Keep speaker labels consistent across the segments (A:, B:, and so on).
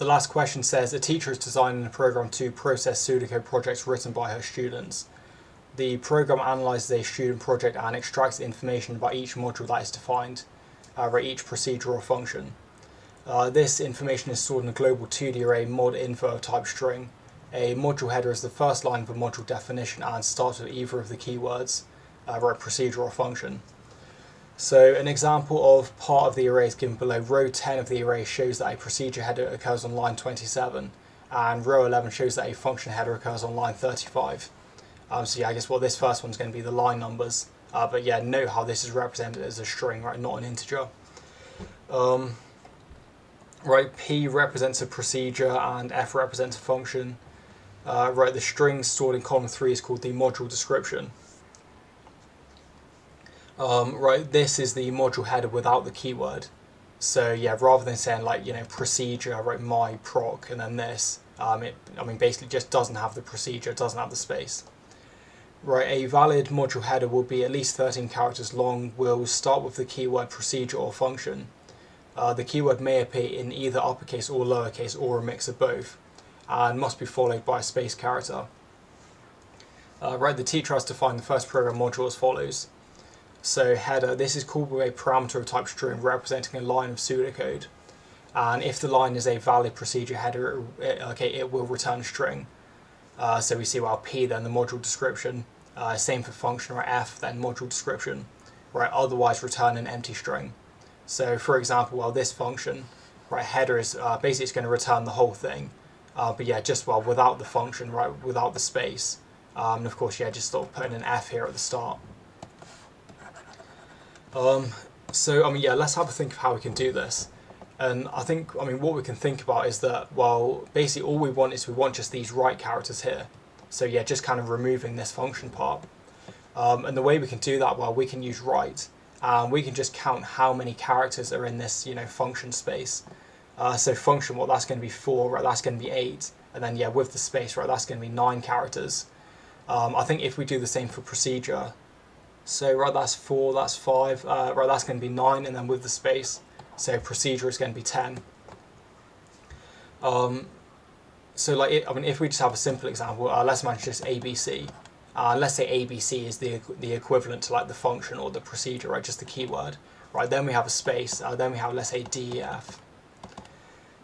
A: The last question says, a teacher is designing a program to process pseudocode projects written by her students. The program analyzes a student project and extracts information about each module that is defined, each procedure or function. This information is stored in a global 2D array mod info type string. A module header is the first line of a module definition and starts with either of the keywords, procedure or function. So an example of part of the array is given below. Row 10 of the array shows that a procedure header occurs on line 27, and row 11 shows that a function header occurs on line 35. So yeah, I guess this first one's going to be the line numbers. But yeah, note how this is represented as a string, right, not an integer. P represents a procedure and F represents a function. The string stored in column 3 is called the module description. This is the module header without the keyword. So yeah, rather than saying procedure, my proc, and then this, it basically just doesn't have the procedure, it doesn't have the space. A valid module header will be at least 13 characters long, will start with the keyword procedure or function. The keyword may appear in either uppercase or lowercase or a mix of both, and must be followed by a space character. The teacher has defined the first program module as follows. So header, this is called with a parameter type string representing a line of pseudocode, and if the line is a valid procedure header, it will return a string. So we see P, then the module description, same for function, F, then module description, otherwise return an empty string. So for example, this function, header is basically it's going to return the whole thing, but yeah, just without the function, without the space, and of course, yeah, just sort of putting an F here at the start. Let's have a think of how we can do this. And I think, what we can think about is that, basically all we want is just these right characters here. So yeah, just kind of removing this function part. And the way we can do that, we can use right, and we can just count how many characters are in this, function space. So function, that's going to be 4, that's going to be 8, and then yeah, with the space, that's going to be 9 characters. I think if we do the same for procedure, so that's 4, that's 5, that's going to be 9, and then with the space, so procedure is going to be 10. If we just have a simple example, let's imagine just ABC. Let's say ABC is the equivalent to the function or the procedure, just the keyword. Then we have a space, then we have, let's say, DEF.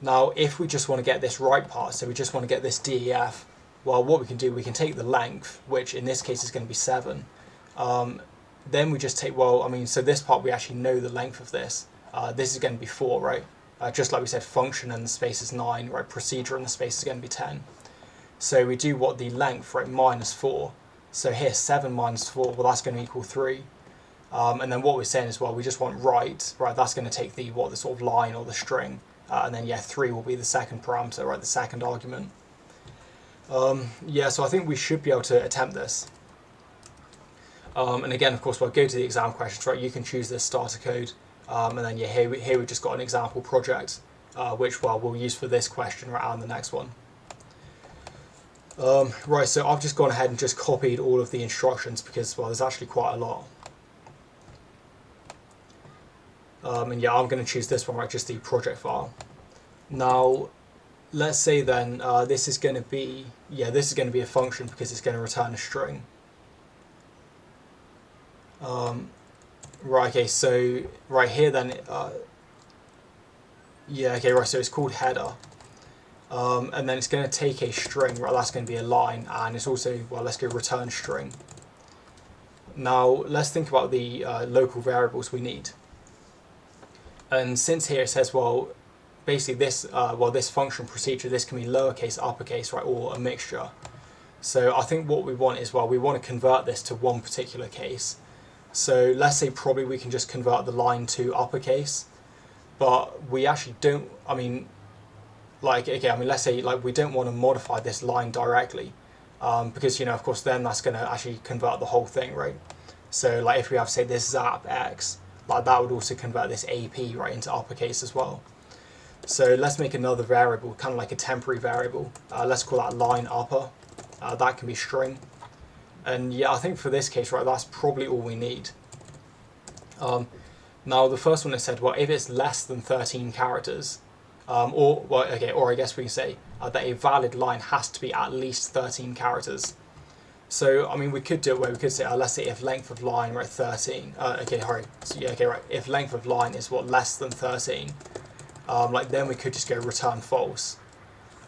A: Now, if we just want to get this right part, so we just want to get this DEF, what we can do, we can take the length, which in this case is going to be 7. Then we just take, so this part we actually know the length of this. This is going to be 4, just like we said, function and the space is 9, procedure and the space is going to be 10. So we do the length, minus 4. So here, 7 minus 4, that's going to equal 3. And then what we're saying is, we just want right, that's going to take the sort of line or the string. And then, yeah, 3 will be the second parameter, the second argument. So I think we should be able to attempt this. And again, of course, we'll go to the exam questions, You can choose this starter code. And then, yeah, here we've just got an example project, which, we'll use for this question and the next one. So I've just gone ahead and just copied all of the instructions because, there's actually quite a lot. And yeah, I'm going to choose this one, just the project file. Now, let's say then this is going to be, a function because it's going to return a string. So here then, so it's called header. And then it's going to take a string, that's going to be a line, and it's also, let's go return string. Now, let's think about the local variables we need. And since here it says, basically this, this function procedure, this can be lowercase, uppercase, or a mixture. So I think what we want is, we want to convert this to one particular case. So let's say probably we can just convert the line to uppercase, but we actually don't, let's say we don't want to modify this line directly, because, of course, then that's going to actually convert the whole thing, So if we have, say, this zap x, that would also convert this AP, into uppercase as well. So let's make another variable, kind of like a temporary variable. Let's call that line upper. That can be string. And yeah, I think for this case, that's probably all we need. Now, the first one it said, if it's less than 13 characters, or I guess we can say that a valid line has to be at least 13 characters. So, I mean, we could do it where we could say, let's say if length of line, right, 13, if length of line is less than 13, like then we could just go return false.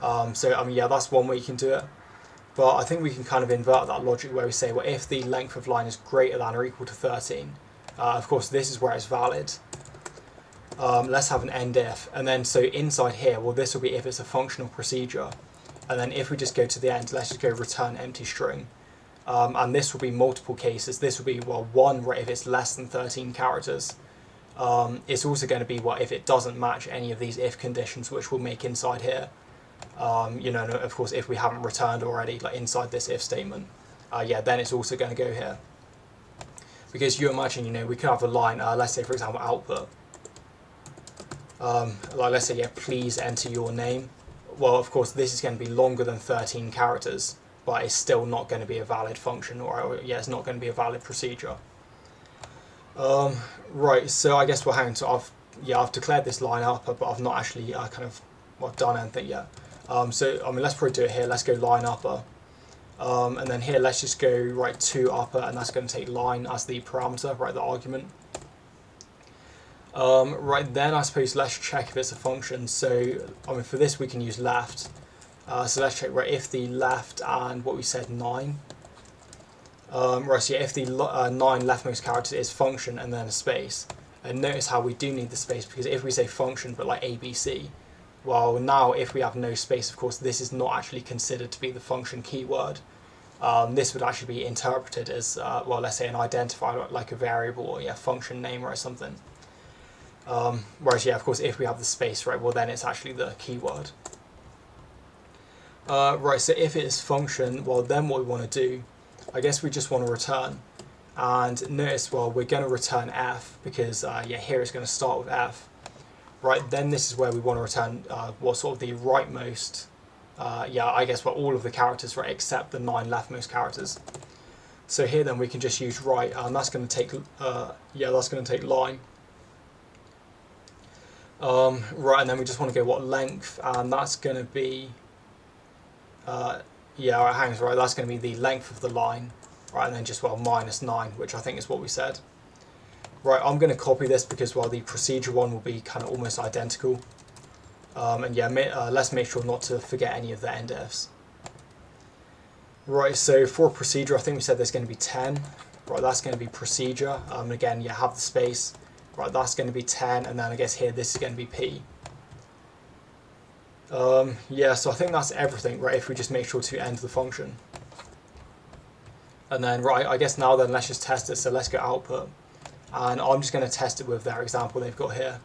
A: So, I mean, yeah, that's one way you can do it. But I think we can kind of invert that logic where we say, well, if the length of line is greater than or equal to 13, of course, this is where it's valid. Let's have an end if, and then so inside here, well, this will be if it's a functional procedure. And then if we just go to the end, let's just go return empty string. And this will be multiple cases. This will be, well, one, right, if it's less than 13 characters. It's also going to be, if it doesn't match any of these if conditions, which we'll make inside here. Of course, if we haven't returned already, like inside this if statement, then it's also going to go here. Because you imagine, we could have a line, let's say, for example, output. Like, let's say, please enter your name. Well, of course, this is going to be longer than 13 characters, but it's still not going to be a valid function, or it's not going to be a valid procedure. Right, so I guess we're hanging. So I've declared this line upper, but I've not actually done anything yet. So I mean, let's probably do it here. Let's go line upper, and then here let's just go right to upper, and that's going to take line as the parameter, right, the argument. Right then, I suppose let's check if it's a function. So I mean, for this we can use left. So let's check, right, if the left and what we said 9. Right, so yeah, if the 9 leftmost characters is function and then a space. And notice how we do need the space, because if we say function but like ABC, well, now if we have no space, of course, this is not actually considered to be the function keyword. This would actually be interpreted as, let's say an identifier, like a variable, or function name or something. Whereas, of course, if we have the space, right, well, then it's actually the keyword. Right, so if it is function, well, then what we want to do, I guess we just want to return. And notice, well, we're going to return f, because, here it's going to start with f. Right, then this is where we want to return sort of the rightmost, I guess all of the characters, right, except the 9 leftmost characters. So here then we can just use right, and that's going to take, that's going to take line. Right, and then we just want to go length, and that's going to be, right, that's going to be the length of the line, right, and then just, minus 9, which I think is what we said. Right, I'm going to copy this because, the procedure one will be kind of almost identical. And let's make sure not to forget any of the end ifs. Right, so for procedure, I think we said there's going to be 10. Right, that's going to be procedure. Again, have the space. Right, that's going to be 10, and then I guess here this is going to be P. So I think that's everything, right, if we just make sure to end the function. And then, right, I guess now then let's just test it, so let's go output. And I'm just going to test it with their example they've got here.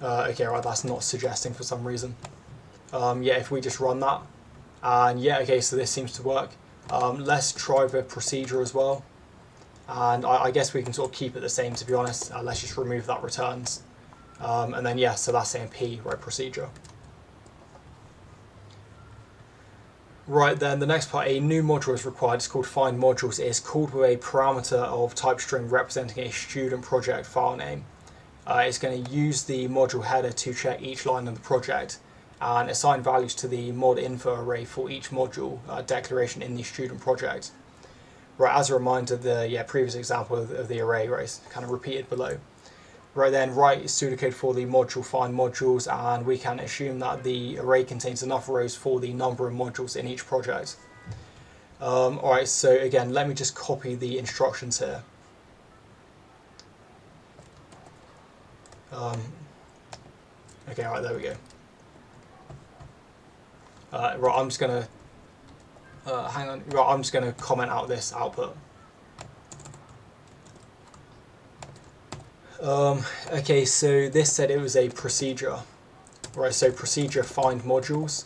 A: Okay, right, that's not suggesting for some reason. If we just run that, and okay, so this seems to work. Let's try the procedure as well. And I guess we can sort of keep it the same, to be honest. Let's just remove that returns. And then, so that's saying P, right, procedure. Right, then the next part, a new module is required. It's called FindModules. It's called with a parameter of type string representing a student project file name. It's going to use the module header to check each line of the project and assign values to the mod info array for each module declaration in the student project. Right, as a reminder, the previous example of the array, right, is kind of repeated below. Right, then write pseudocode for the module FindModules, and we can assume that the array contains enough rows for the number of modules in each project. Alright, so again, let me just copy the instructions here. Okay, alright, there we go. Right, I'm just going to hang on. Right, I'm just going to comment out this output. Okay, so this said it was a procedure. Right, so procedure find modules.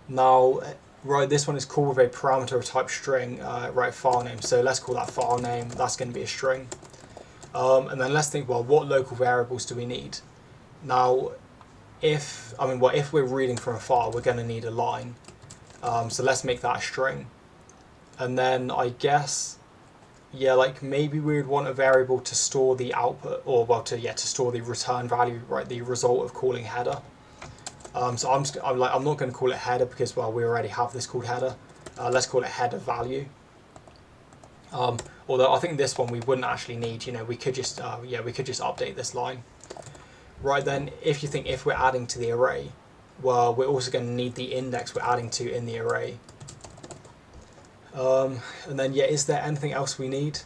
A: Now, right, this one is called with a parameter of type string, right, file name. So let's call that file name. That's going to be a string. And then let's think, well, what local variables do we need? Now, if we're reading from a file, we're going to need a line. So let's make that a string. And then I guess, yeah, like maybe we would want a variable to store the output, or well, to store the return value, right, the result of calling header. So I'm not going to call it header because, well, we already have this called header. Let's call it header value. Although I think this one we wouldn't actually need. We could just update this line. Right then, if we're adding to the array, well, we're also going to need the index we're adding to in the array. And then, yeah, is there anything else we need?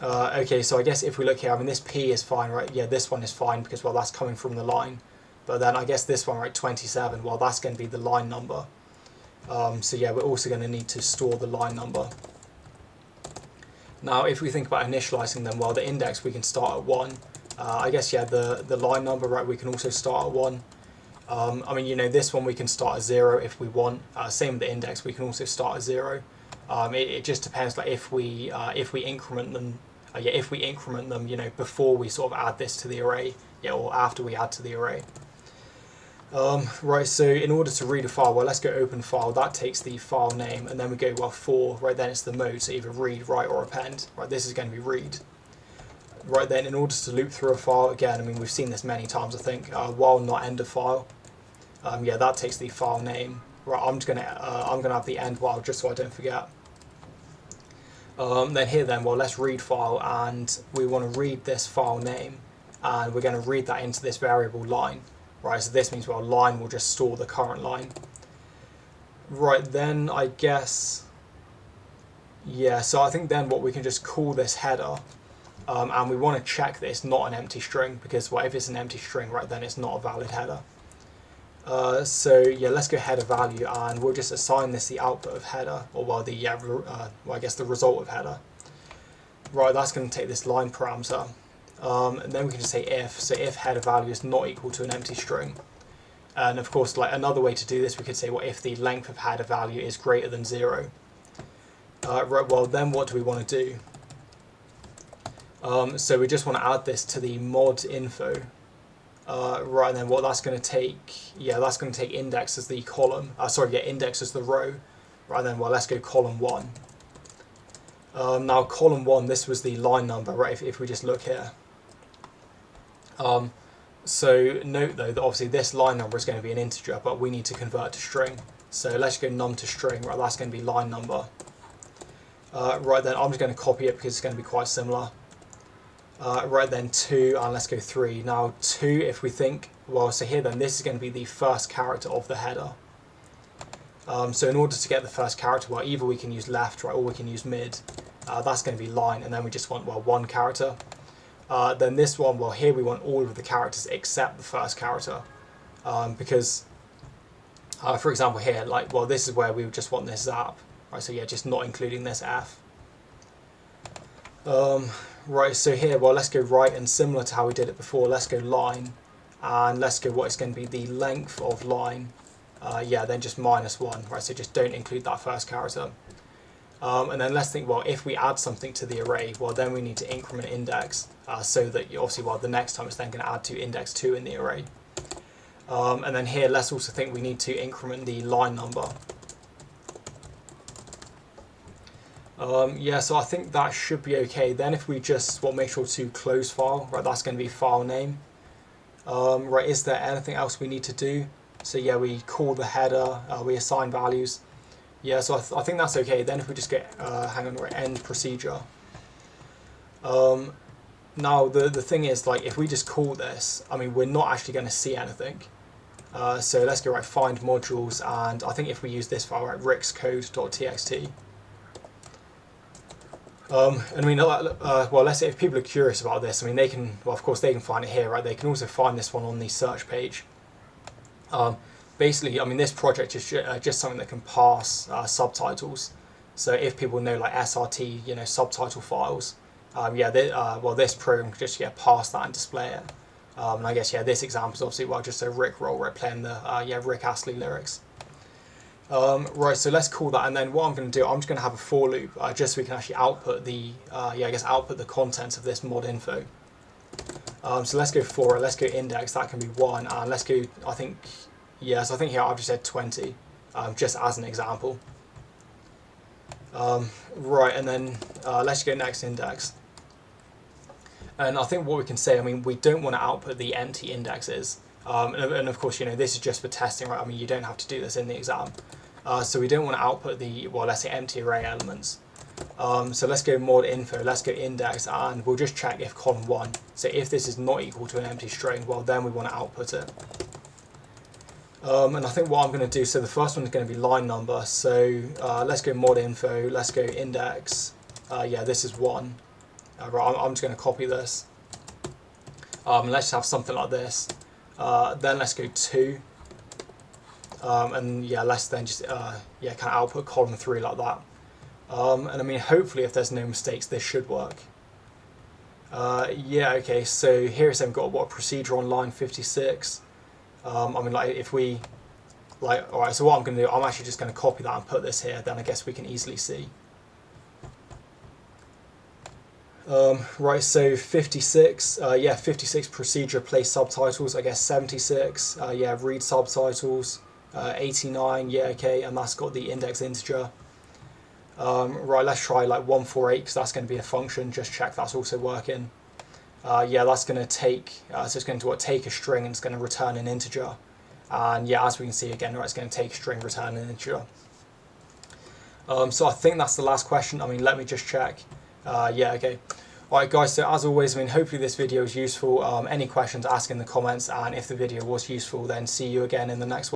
A: Okay, so I guess if we look here, I mean, this P is fine, right? Yeah, this one is fine because, well, that's coming from the line. But then I guess this one, right, 27, well, that's going to be the line number. So yeah, we're also going to need to store the line number. Now, if we think about initializing them, well, the index we can start at 1. I guess, yeah, the line number, right, we can also start at 1. I mean, this one we can start at 0 if we want. Same with the index, we can also start at 0. It just depends, like if we increment them, if we increment them, before we sort of add this to the array, or after we add to the array. Right, so in order to read a file, well, let's go open file. That takes the file name, and then we go, well, for, right, then it's the mode, so either read, write, or append. Right, this is going to be read. Right then, in order to loop through a file, again, I mean, we've seen this many times, I think, while not end of file. Yeah, that takes the file name. Right, I'm gonna have the end while just so I don't forget. Then here, well, let's read file, and we want to read this file name, and we're going to read that into this variable line. Right, so this means, well, line will just store the current line. Right, then I guess, yeah, so I think then what we can just call this header, and we want to check that it's not an empty string, because, well, if it's an empty string, right, then it's not a valid header. So yeah, let's go header value, and we'll just assign this the output of header, or well, I guess the result of header. Right, that's going to take this line parameter. And then we can just say if, so if header value is not equal to an empty string. And of course, like another way to do this, we could say, well, if the length of header value is greater than 0. Right, well, then what do we want to do? So we just want to add this to the mod info. Right, and then what that's going to take, yeah, that's going to take index as the column, index as the row. Right, then, well, let's go column 1. Now, column 1, this was the line number, right, if we just look here. So note, though, that obviously this line number is going to be an integer, but we need to convert to string. So let's go num to string, right, that's going to be line number. Right, then I'm just going to copy it because it's going to be quite similar. Right then 2, and let's go 3. Now 2, if we think, well, so here then, this is going to be the first character of the header. So in order to get the first character, well, either we can use left, right, or we can use mid. That's going to be line, and then we just want, well, 1 character. Then this one, well, here we want all of the characters except the first character. Because, for example here, like, well, this is where we would just want this zap. Right, so yeah, just not including this f. Right, so here, well, let's go right, and similar to how we did it before, let's go line, and let's go what is going to be the length of line. Yeah, then just -1, right, so just don't include that first character. And then let's think, well, if we add something to the array, well, then we need to increment index, so that obviously, well, the next time it's then going to add to index 2 in the array. And then here, let's also think we need to increment the line number. Yeah, so I think that should be okay. Then if we just make sure to close file, right, that's going to be file name. Right, is there anything else we need to do? So yeah, we call the header, we assign values. Yeah, so I think that's okay. Then if we just get, end procedure. Now the thing is, like, if we just call this, I mean, we're not actually going to see anything. So let's go, right, FindModules, and I think if we use this file, right, rickscode.txt. I mean, well, let's say if people are curious about this, I mean, they can, well, of course, they can find it here, right? They can also find this one on the search page. Basically, I mean, this project is just something that can pass subtitles. So if people know, like, SRT, subtitle files, yeah, well, this program can just pass that and display it. And I guess, yeah, this example is obviously, well, just a Rick roll, right, playing the Rick Astley lyrics. Right, so let's call that, and then what I'm going to do, I'm just going to have a for loop, just so we can actually output the, output the contents of this mod info. So let's go for it, let's go index, that can be 1, and let's go, I think here I've just said 20, just as an example. Right, and then let's go next index. And I think what we can say, I mean, we don't want to output the empty indexes. And of course, you know, this is just for testing, right? I mean, you don't have to do this in the exam. So we don't want to output the, well, let's say empty array elements. So let's go mod info, let's go index, and we'll just check if column 1. So if this is not equal to an empty string, well, then we want to output it. And I think what I'm going to do, so the first one is going to be line number. So let's go mod info, let's go index. Yeah, this is 1. Right, I'm just going to copy this. Let's have something like this. Then let's go 2. And yeah, let's then just yeah, kind of output column 3 like that. And I mean, hopefully if there's no mistakes, this should work. Yeah, okay, so here it's got what procedure on line 56. I mean, like if we, like, alright, so what I'm going to do, I'm actually just going to copy that and put this here, then I guess we can easily see. Right, so 56, yeah, 56 procedure place subtitles, I guess 76, yeah, read subtitles, 89, yeah, okay, and that's got the index integer. Right, let's try like 148 because that's going to be a function, just check that's also working. Yeah, that's going to take, so it's going to take a string and it's going to return an integer. And yeah, as we can see again, right, it's going to take a string, return an integer. So I think that's the last question. I mean, let me just check. Yeah, okay. Alright guys, so as always, I mean, hopefully this video is useful. Any questions, ask in the comments, and if the video was useful, then see you again in the next one.